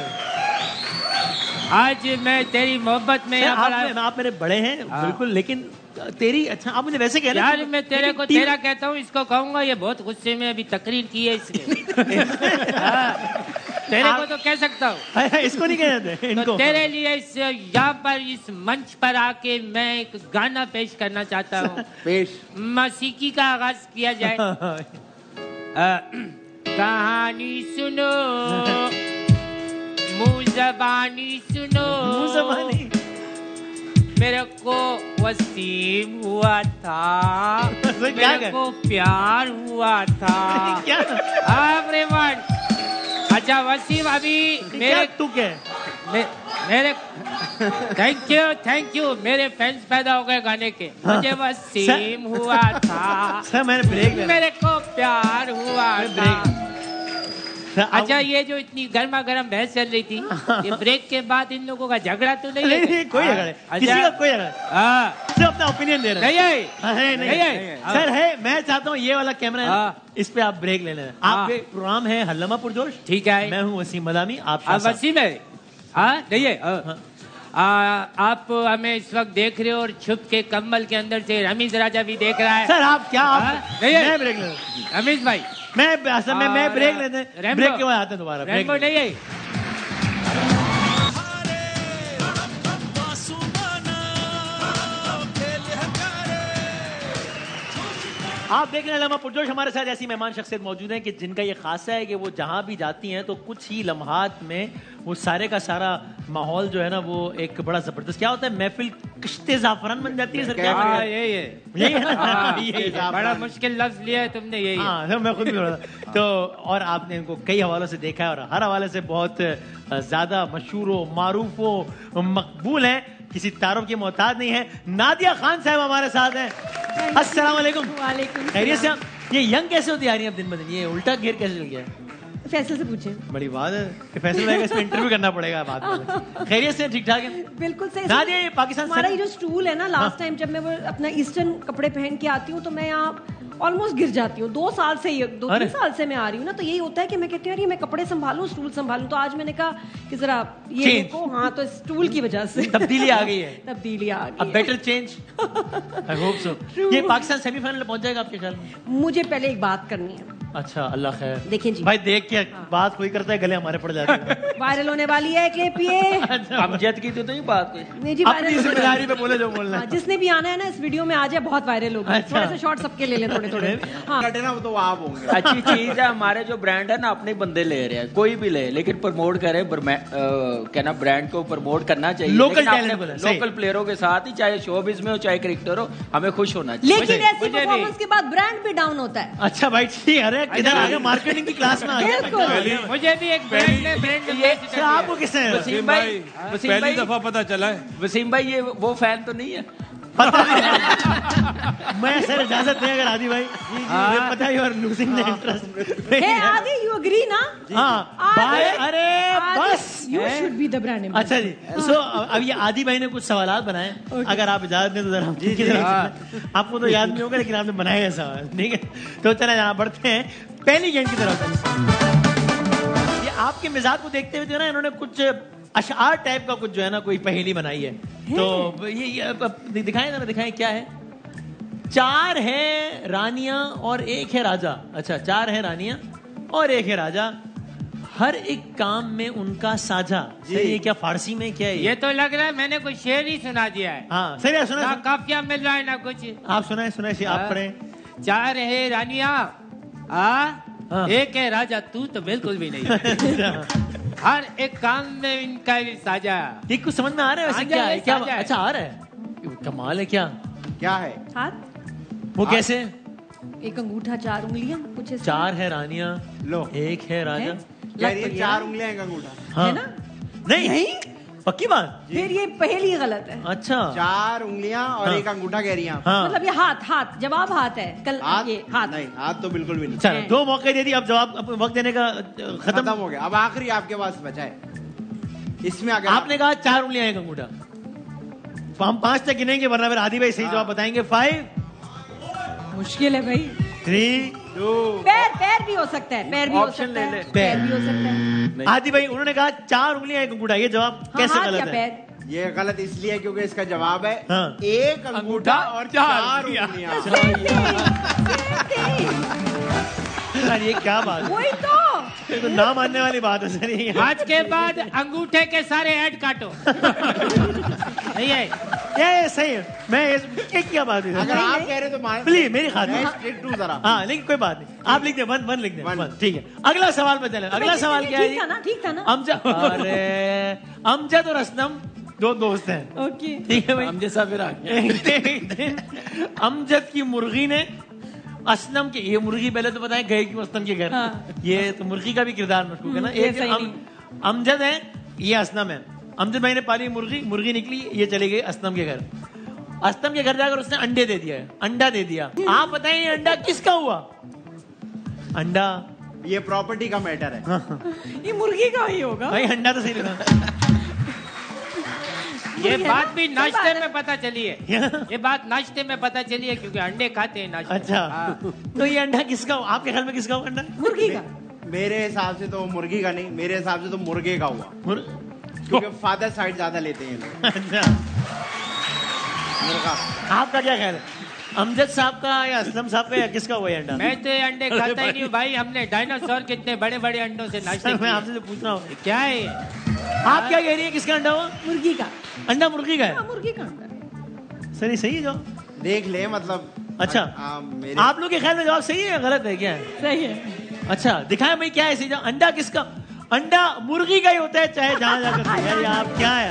आज मैं तेरी मोहब्बत में आप मेरे बड़े हैं बिल्कुल, लेकिन तेरी अच्छा आप मुझे वैसे कह रहे हैं यार, मैं तेरे को तेरा कहता हूँ, इसको कहूंगा ये बहुत गुस्से में अभी तकरीर की है इसने। तेरे को तो कह सकता हूँ, इसको नहीं कहते इनको। तो तेरे लिए यहाँ पर इस मंच पर आके मैं एक गाना पेश करना चाहता हूँ। पेश मौसीकी का आगाज किया जाए। कहानी सुनो, मुँह ज़बानी सुनो, मुँह ज़बानी। मेरे को वसीम हुआ था, मेरे को प्यार हुआ था। एवरीवन, अच्छा वसीम अभी मेरे तू क्या मेरे थैंक यू मेरे फैंस पैदा हो गए गाने के। मुझे वसीम हुआ था, सर मैंने ब्रेक मेरे को प्यार हुआ था। अच्छा, ये जो इतनी गर्मा गर्म बहस चल रही थी, ये ब्रेक के बाद इन लोगों का झगड़ा तो नहीं है? कोई झगड़ा किसी का कोई झगड़ा, सिर्फ अपना ओपिनियन दे रहे हैं। नहीं सर है, मैं चाहता हूँ ये वाला कैमरा है, इस पे आप ब्रेक ले लेना। आपके प्रोग्राम है हल्लमा पुरजोश, ठीक है? मैं हूँ वसीम मदामी। आप वसीम है? नहीं है। आप हमें इस वक्त देख रहे हो और छुप के कम्बल के अंदर से रमीज राजा भी देख रहा है। सर आप क्या मैं ब्रेक ले रमीज भाई, मैं ब्रेक लेते हैं, ब्रेक के बाद आते हैं दोबारा। नहीं है आप देख रहे हैं लम्हा पुरजोश। हमारे साथ ऐसी मेहमान शख्सियत मौजूद हैं कि जिनका ये खासा है कि वो जहां भी जाती हैं तो कुछ ही लम्हात में वो सारे का सारा माहौल जो है ना वो एक बड़ा जबरदस्त क्या होता है, महफिल कश्ते जाफरान बन जाती है। सर क्या यही है ना? बड़ा मुश्किल लफ्ज लिया है तुमने, यही है। हाँ, मैं खुद भी बोल रहा था। तो और आपने इनको कई हवालों से देखा है और हर हवाले से बहुत ज्यादा मशहूर हो, मारूफ हो, मकबूल है, किसी तारुफ की मोहताज नहीं है। नादिया खान साहब हमारे साथ हैं। अस्सलाम वालेकुम। खैरियत से? ये यंग कैसे होती आ रही है अब दिन ब दिन? ये उल्टा घेर कैसे चल गया है? फैसल से पूछें। बड़ी बात है कि फैसल रहेगा, इसमें इंटरव्यू करना पड़ेगा बाद में। खैरियत से? ठीक ठाक है? बिल्कुल सही। नादिया, ये पाकिस्तान हमारा ये जो स्टूल है ना, लास्ट टाइम जब मैं वो अपना ईस्टर्न कपड़े पहन के आती हूँ तो मैं यहाँ ऑलमोस्ट गिर जाती हूँ। 2 3 साल से मैं आ रही हूँ ना, तो यही होता है कि मैं कहती हूँ यार मैं कपड़े संभालूं, स्टूल संभालूं। तो आज मैंने कहा कि जरा ये देखो, हाँ, तो स्टूल की वजह से तब्दीली आ गई है। तब्दीली आ गई। अब better change, I hope so. ये पाकिस्तान सेमीफाइनल पहुंच जाएगा आपके ख्याल में? मुझे पहले एक बात करनी है। अच्छा, अल्लाह खैर। देखिए जी भाई, देख के बात कोई करता है गले हमारे पड़ जाते हैं। वायरल होने वाली है क्लिप ये। अमजद की तो नहीं बात कोई नहीं जी, अपनी जिम्मेदारी पे बोले जो बोलना है। जिसने भी आना है ना इस वीडियो में आ जाए, बहुत वायरल होगा। थोड़े से शॉट सबके ले ले, थोड़े थोड़े। हाँ, ना वो तो आप होंगे। अच्छी चीज है, हमारे जो ब्रांड है ना अपने बंदे ले रहे हैं, कोई भी ले, लेकिन प्रमोट करे, क्या ना, ब्रांड को प्रमोट करना चाहिए। लोकल टैलेंट, लोकल प्लेयरों के साथ ही, चाहे शोबिज में हो चाहे क्रिकेटर हो, हमें खुश होना चाहिए। लेकिन ऐसी परफॉर्मेंस के बाद ब्रांड भी डाउन होता है। अच्छा भाई, ठीक। अरे किधर आ गया? मार्केटिंग की क्लास में आ गया। मुझे भी एक ब्रांड ने आपको किसने? वसीम भाई, पहली दफा पता चला है। वसीम भाई ये वो फैन तो नहीं है? मैं सर इजाजत नहीं अगर आदि भाई पता है, you are losing the interest. Hey Adi, you agree ना? हाँ भाई, अरे बस you should be the brand. अच्छा जी, सो अब ये आदि भाई ने कुछ सवाल बनाए, अगर आप इजाजत दें तो जरा आपकी तरफ से। आपको तो याद नहीं होगा लेकिन आपने बनाए हैं सवाल, ठीक है? तो चले यहाँ बढ़ते हैं पहली गेम की तरफ। ये आपके मिजाज को देखते हुए जो है ना, इन्होंने कुछ अशआर टाइप का कुछ जो है ना कोई पहेली बनाई है। तो ये दिखाएं जरा, दिखाएं क्या है। 4 है रानियां और 1 है राजा। अच्छा, 4 है रानियां और 1 है राजा, हर एक काम में उनका साझा। सही है क्या? फारसी में क्या है ये? तो लग रहा है मैंने कोई शेर ही सुना दिया है। हाँ सही है, सुना। ना काफिया मिल रहा है ना कुछ। आप सुनाए, आप पढ़े। 4 है रानियां, 1 है राजा, तू तो बिल्कुल भी नहीं। हर एक काम में इनका भी साझा। ये कुछ समझ में आ रहा है वैसे? क्या है? क्या? अच्छा, आ रहा है। कमाल है। क्या क्या है? हाथ। वो कैसे? एक अंगूठा, 4 उंगलियां, कुछ 4 है रानियां, लो 1 है राजा। यार 4 उंगलियां, एक अंगूठा हाँ। है ना? नहीं, पक्की बात। फिर ये पहेली गलत है। अच्छा, 4 उंगलियां और 1 अंगूठा कह रही हैं आप। हाँ। मतलब ये हाथ, जवाब हाथ है। कल ये हाथ नहीं, हाथ तो बिल्कुल भी नहीं। चलो 2 मौके दे दिए, अब जवाब, अब वक्त देने का खत्म हो गया। अब आखिरी आपके पास बचा है। इसमें अगर आपने कहा 4 उंगलियां, 1 अंगूठा, तो हम 5 तक गिनेंगे, वरना फिर आदि भाई सही जवाब बताएंगे। 5 मुश्किल है भाई। 3 2 पैर भी हो सकता है, पैर भी हो सकता है, पैर भी हो सकता है। आदि भाई उन्होंने कहा 4 उंगलियां, 1 अंगूठा, ये जवाब कैसे गलत है? ये गलत इसलिए क्योंकि इसका जवाब है हाँ। 1 अंगूठा और 4 उंगलियां। सर ये क्या बात है? वही तो ना मानने वाली बात है सर ये। आज के बाद अंगूठे के सारे ऐड काटो। नहीं है ये सही है। मैं ये क्या बात है? अगर आप कह रहे तो मान प्लीज मेरी खातिर जरा। हाँ, लेकिन कोई बात नहीं, आप लिख दे, वन लिख दे, ठीक है। अगला सवाल पे चले। अगला सवाल क्या है? ठीक था ना? अरे अमजद और असलम 2 दोस्त हैं। ओके, ठीक है भाई। अमजद साहब फिर आ गए। अमजद की मुर्गी ने असलम के, ये मुर्गी पहले तो बताएं गए क्यों असलम के घर। ये तो मुर्गी का भी किरदार मशकूक है ना। एक अमजद है, ये असलम है। अमजद भाई ने पाली मुर्गी निकली, ये चले गए असलम के घर। असलम के घर जाकर उसने अंडा दे दिया। आप बताएं ये अंडा किसका हुआ? अंडा ये प्रॉपर्टी का मैटर है। ये मुर्गी का ही होगा भाई, अंडा तो सही लगा। ये बात भी नाश्ते में पता चली है। ये बात नाश्ते में पता चली है क्योंकि अंडे खाते हैं नाश्ते। अच्छा, तो ये अंडा किसका हुआ? आपके ख्याल में किसका हुआ अंडा? मुर्गी का। मेरे हिसाब से तो मुर्गी का नहीं, मेरे हिसाब से तो मुर्गे का हुआ, क्योंकि फादर साइड ज्यादा लेते हैं लोग। अच्छा, मुर्गा। आपका क्या ख्याल है? अमजद साहब का या असलम साहब का या किसका हुआ अंडा? मैं तो ये अंडे खाता ही नहीं हूँ भाई। हमने डायनासोर के इतने बड़े बड़े अंडों से नाश्ते मैं आपसे तो पूछ रहा हूँ, क्या है? आप क्या कह रही है? किसका अंडा हुआ? मुर्गी का। अंडा मुर्गी का है? मुर्गी का अंडा। सही है जो देख ले, मतलब अच्छा, आप लोग के ख्याल में जवाब सही है या गलत है? क्या है? सही है। अच्छा, दिखाएं भाई क्या है सही जवाब। अंडा किसका? अंडा मुर्गी का ही होता है, चाहे जहां जाकर। यार आप क्या है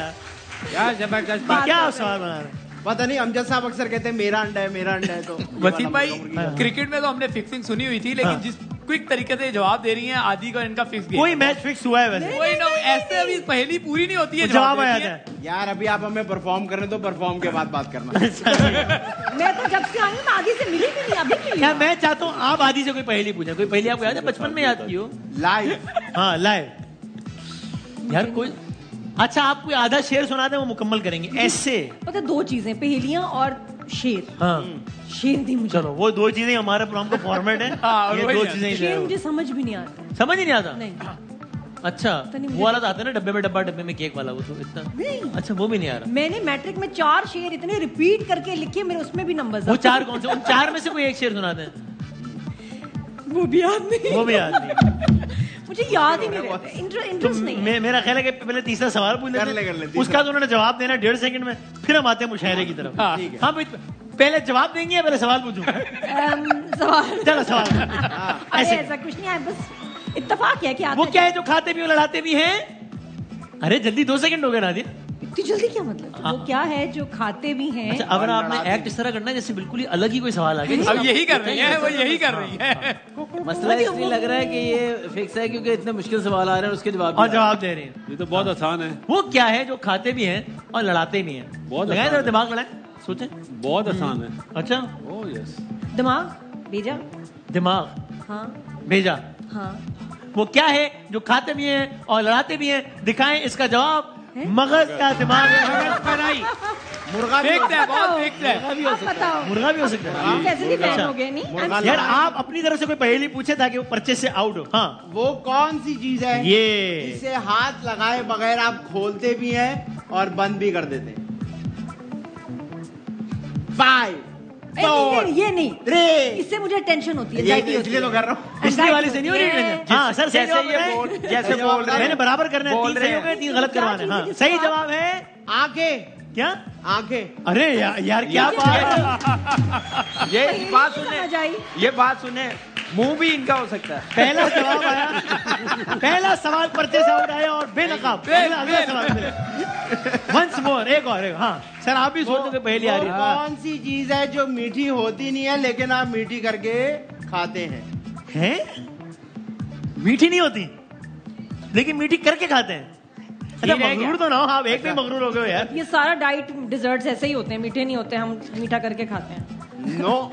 यार, जबरदस्त। क्या सवाल बना रहे हैं? पता नहीं, अमजद साहब अक्सर कहते हैं मेरा अंडा है, मेरा अंडा है। तो वसीम भाई, क्रिकेट में तो हमने फिक्सिंग सुनी हुई थी, लेकिन जिस क्विक तरीके से जवाब दे रही हैं आदि का इनका फिक्स कोई मैच फिक्स हुआ है वैसे? कोई ना, ऐसे अभी पहली पूरी नहीं होती है, जवाब आया था। यार अभी आप हमें परफॉर्म करने दो, परफॉर्म के बाद बात करना। मैं तो जब से आई हूँ आदि से मिली भी नहीं, अभी मिली। क्या मैं चाहता हूँ आप आदि से कोई पहेली पूछे। कोई पहेली आपको याद है? बचपन में याद की हो? लाइव। हाँ लाइव। यार कोई अच्छा, आप कोई आधा शेर सुना दे, वो मुकम्मल करेंगे ऐसे। पता 2 चीजें, पहेलियां और शेर। हाँ शेर दी मुझे। चलो, वो 2 चीजें हमारे प्रोग्राम का फॉर्मेट है। ये 2 चीजें शेर मुझे समझ भी नहीं आता। समझ ही नहीं आता? नहीं। अच्छा, वो वाला तो आता है ना, डब्बे में डब्बा, डब्बे में केक वाला, वो तो इतना नहीं। अच्छा, वो भी नहीं आ रहा। मैंने मैट्रिक में 4 शेर इतने रिपीट करके लिखे, मेरे उसमें भी नंबर। वो 4 कौन से? उन 4 में से कोई एक शेर सुना दे। वो भी याद नहीं। वो भी याद नहीं। मुझे याद ही नहीं रहता, इंटरेस्ट नहीं है। मेरा ख्याल है कि पहले तीसरा सवाल पूछ लेते, उसका तो उन्होंने जवाब देना 1.5 सेकंड में, फिर हम आते हैं मुशायरे की तरफ। हाँ भाई, पहले जवाब देंगे या पहले सवाल पूछूं? सवाल। चलो सवाल। ऐसे ऐसा कुछ नहीं है, बस इत्तेफाक है कि वो क्या है जो खाते भी और लड़ाते भी हैं? अरे जल्दी, 2 सेकंड हो गए नादिया। इतनी जल्दी क्या मतलब? वो क्या है जो खाते भी हैं? अच्छा, अगर आपने एक्ट इस तरह करना है जैसे बिल्कुल ही अलग ही कोई सवाल आ गया। अब यही कर रही है, वो यही कर रही है। मसला इसलिए लग रहा है कि ये फिक्स है क्योंकि इतने मुश्किल सवाल आ रहे हैं, उसके जवाब और जवाब दे रहे हैं। ये तो बहुत आसान है। वो क्या है जो खाते भी हैं और लड़ाते भी हैं? बहुत लगाए, दिमाग लड़ाए, सोचे। बहुत आसान है। अच्छा, ओह यस। दिमाग भेजा। दिमाग हाँ भेजा। हाँ। वो क्या है जो खाते भी हैं और लड़ाते भी हैं? दिखाएं इसका जवाब। मगज का दिमाग। मुर्गा भी फेंकते हैं, बहुत फेंकते हैं। मुर्गा भी हो सकता है। कैसे भी बैन हो गए नहीं? यार आप अपनी तरफ से कोई पहेली पूछे ताकि वो पर्चे से आउट हो। हाँ, वो कौन सी चीज है ये जिसे हाथ लगाए बगैर आप खोलते भी हैं और बंद भी कर देते हैं? 5 ये नहीं, 3। इससे मुझे टेंशन होती है, इसलिए तो कर रहा हूँ। पिछली वाली से नहीं हो रही। हाँ सर, सही जवाब है। जैसे बोल रहे हैं, मैंने बराबर करना है, 3 सही हो गए, 3 गलत करवाने। हाँ सही जवाब है आंखें। क्या? आंखें। अरे यार क्या बात है। ये बात सुने, ये बात सुने, मुंह भी इनका हो सकता है। पहला जवाब आया, पहला सवाल पर्चे से आउट आया और बेनकाब। अगला सवाल वंस मोर, एक और। हाँ सर, आप भी सोचते पहली आ रही है। कौन सी चीज है जो मीठी होती नहीं है लेकिन आप मीठी करके खाते हैं? मीठी नहीं होती लेकिन मीठी करके खाते हैं। अच्छा, मगरूर तो ना हो आप, एक भी मगरूर हो गए यार। ये सारा डाइट डिजर्ट्स ऐसे ही होते हैं, मीठे नहीं होते, हम मीठा करके खाते हैं। नो।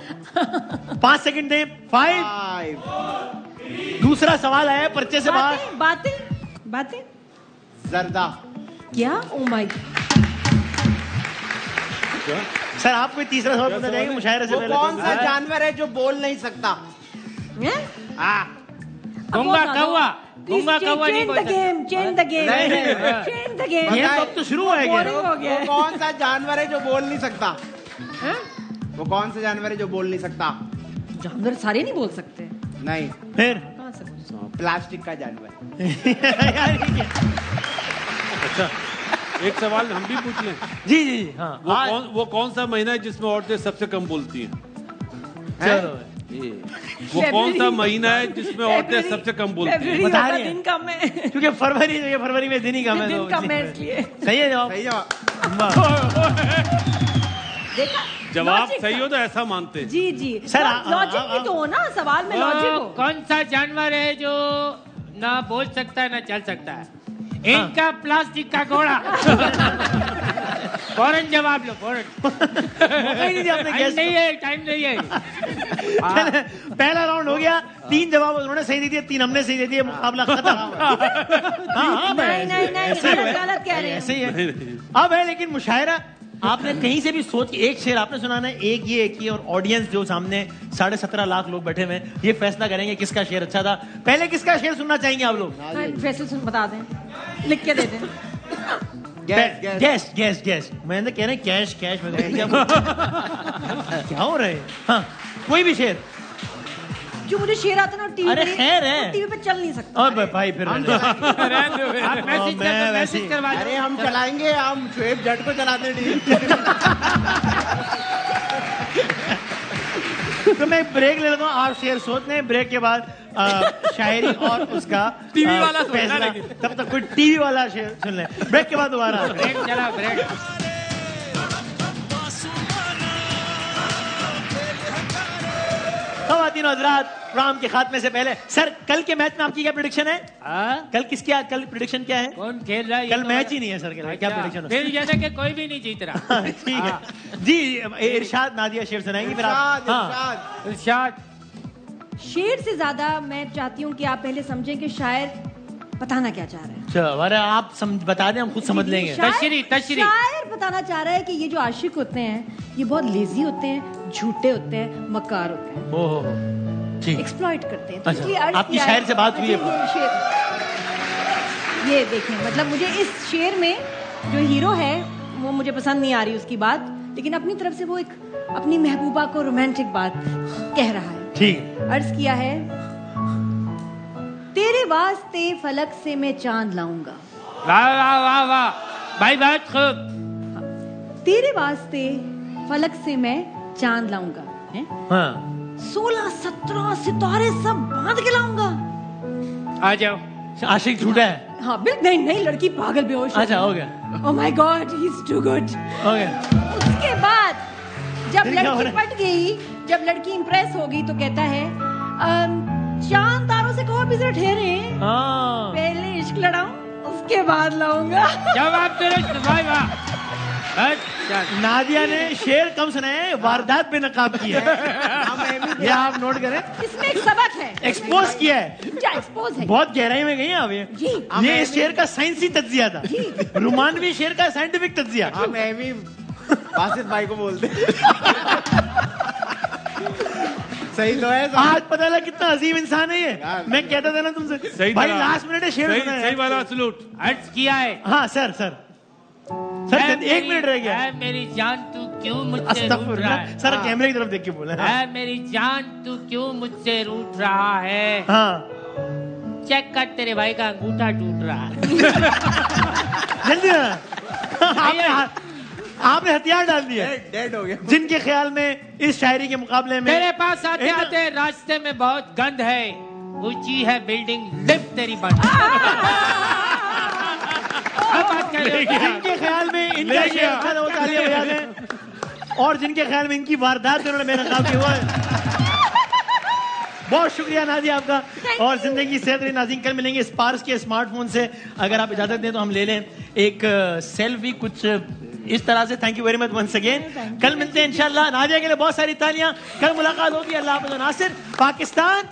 5 सेकंड दें। 5। दूसरा सवाल आया पर्चे से बाहर। बातें। जर्दा। क्या? Oh my. सर आप कोई तीसरा सवाल पूछना चाहेंगे मुशायरे से वो पहले? कौन सा जानवर है जो बोल नहीं सकता? गूंगा कौवा। गूंगा कौवा नहीं बोल सकता। Change the game. ये तो अब तो शुरू है क्या? वो कौन सा जानवर है जो बोल नहीं सकता? वो कौन सा जानवर है जो बोल नहीं सकता? जानवर सारे नहीं बोल सकते। नहीं। फिर प्लास्टिक का जानवर। अच्छा, एक सवाल हम भी पूछ लें? जी जी जी। हाँ, वो कौन सा महीना है जिसमें औरतें सबसे कम बोलती हैं? चलो, वो कौन सा महीना है जिसमें औरतें सबसे कम बोलती हैं? बता रही दिन कम है क्योंकि फरवरी में दिन ही कम है। दिन कम है इसलिए। सही है जवाब। सही जवाब। जवाब सही हो तो ऐसा मानते हैं। जी जी सर, लॉजिक भी तो हो ना, सवाल में लॉजिक हो। कौन सा जानवर है जो ना बोल सकता है ना चल सकता है? इनका प्लास्टिक का घोड़ा। फौरन जवाब लो, फौरन। नहीं है, टाइम नहीं है। पहला राउंड हो गया, 3 जवाब उन्होंने सही दे दिए, 3 हमने सही दे दिए, मुकाबला खत्म। नहीं गलत कह रहे हैं। ऐसे ही है। अब है लेकिन मुशायरा आपने कहीं से भी सोच के एक शेर आपने सुनाना है, एक ये और ऑडियंस जो सामने 17.5 लाख लोग बैठे हुए ये फैसला करेंगे किसका शेर अच्छा था। पहले किसका शेर सुनना चाहेंगे आप लोग? फैसला बता दें, लिख के दे दें। गैस मैंने कह रहे हैं कैश में क्या हो रहा है? हाँ, कोई भी शेर जो मुझे शेर आता ना टीवी अरे खैर है, टीवी पे चल नहीं सकता। और भाई फिर मैसेज करवा दो। अरे हम चलाएंगे, हम शुएब जट को चलाते तो मैं ब्रेक ले लेता हूँ, आप शेर सोचते हैं, ब्रेक के बाद शायरी और उसका टीवी वाला फैसला, तब तक कोई टीवी वाला शेर सुन ले। ब्रेक के बाद दोबारा ब्रेक चला, ब्रेक। ख़वातीन और हज़रात, प्रोग्राम के खात्मे से पहले सर, कल के मैच में आपकी क्या प्रेडिक्शन है? कल कल प्रेडिक्शन क्या है? कौन खेल रहा है? कल मैच ही नहीं है सर, क्या प्रेडिक्शन है? फिर जैसे कि कोई भी नहीं जीत रहा। ठीक है जी, इरशाद नादिया शेर सुनाएंगी फिर आप। इरशाद। शेर से ज्यादा मैं चाहती हूँ कि आप पहले समझें कि शायर बताना क्या चाह रहे हैं। अच्छा, आप बता दें, हम खुद समझ लेंगे। शायर बताना चाह रहा है कि ये जो आशिक होते हैं ये बहुत लेजी होते हैं, झूठे होते हैं, मक्कार होते हैं, ओहो, एक्सप्लॉइट करते हैं। तो इसलिए आपकी शायर से बात हुई है? ये देखें, मतलब मुझे इस शेर में जो हीरो है वो मुझे पसंद नहीं आ रही उसकी बात, लेकिन अपनी तरफ से वो एक अपनी महबूबा को रोमांटिक बात कह रहा है। ठीक। अर्ज किया है, तेरे वास्ते फलक से मैं चांद लाऊंगा। वाह वाह वाह वाह भाई, बहुत खूब। तेरे वास्ते फलक से मैं चांद लाऊंगा, 16-17 सितारे सब बांध के लाऊंगा। आ जाओ। आशिक झूठा है? हाँ बिल्कुल नहीं, लड़की पागल बेहोश। अच्छा, हो गया। Oh my god, he is too good. हो गया। उसके बाद जब लड़की पट गई, जब लड़की इंप्रेस हो गई, तो कहता है, चांद तारों से कहो अभी जरा ठहरे, पहले इश्क लड़ाऊं, उसके बाद लाऊंगा। जवाब दुरुस्त भाई, वाह। नादिया ने शेर कम सुनाए, वारदात पे नकाब किया है। ये आप नोट करें, इसमें एक सबक है, एक्सपोज किया है। क्या एक्सपोज है? बहुत गहराई में गई आप ये इस शेर का साइंसी तज्जिया था, रोमानवी शेर का साइंटिफिक तज्जिया। बासित भाई को बोलते सही तो है। आज पता लगा कितना अजीम इंसान है ये। मैं कहता था ना तुमसे, भाई लास्ट मिनट है, शेर सही वाला सलूट अर्ज किया है। हाँ सर 1 मिनट रह गया। मेरी जान तू क्यों मुझसे रूठ रहा है? सर कैमरे की तरफ देख के बोला। मेरी जान तू क्यों मुझसे रूठ रहा है? हाँ, चेक कर, तेरे भाई का अंगूठा टूट रहा है। जल्दी आपने हथियार डाल दिया, डेड हो गया। जिनके ख्याल में इस शायरी के मुकाबले में मेरे पास आते आते रास्ते में बहुत गंद है, ऊंची है बिल्डिंग, लिफ्ट तेरी बंद। जिनके ख्याल में इनका शेर था वो तालियां बजा दें, और जिनके ख्याल में इनकी वारदात उन्होंने मेरा नाम किया हुआ है। बहुत शुक्रिया नाज़ी आपका, और जिंदगी सेहत रही नाज़रीन। कल मिलेंगे स्पार्क्स के स्मार्टफोन से, अगर आप इजाजत दें तो हम ले लें एक सेल्फी कुछ इस तरह से। Thank you very much once again. कल मिलते हैं इंशाल्लाह। नाज़िया के लिए बहुत सारी तालियां। कल मुलाकात होगी। अल्लाह हाफ़िज़। नासिर, पाकिस्तान।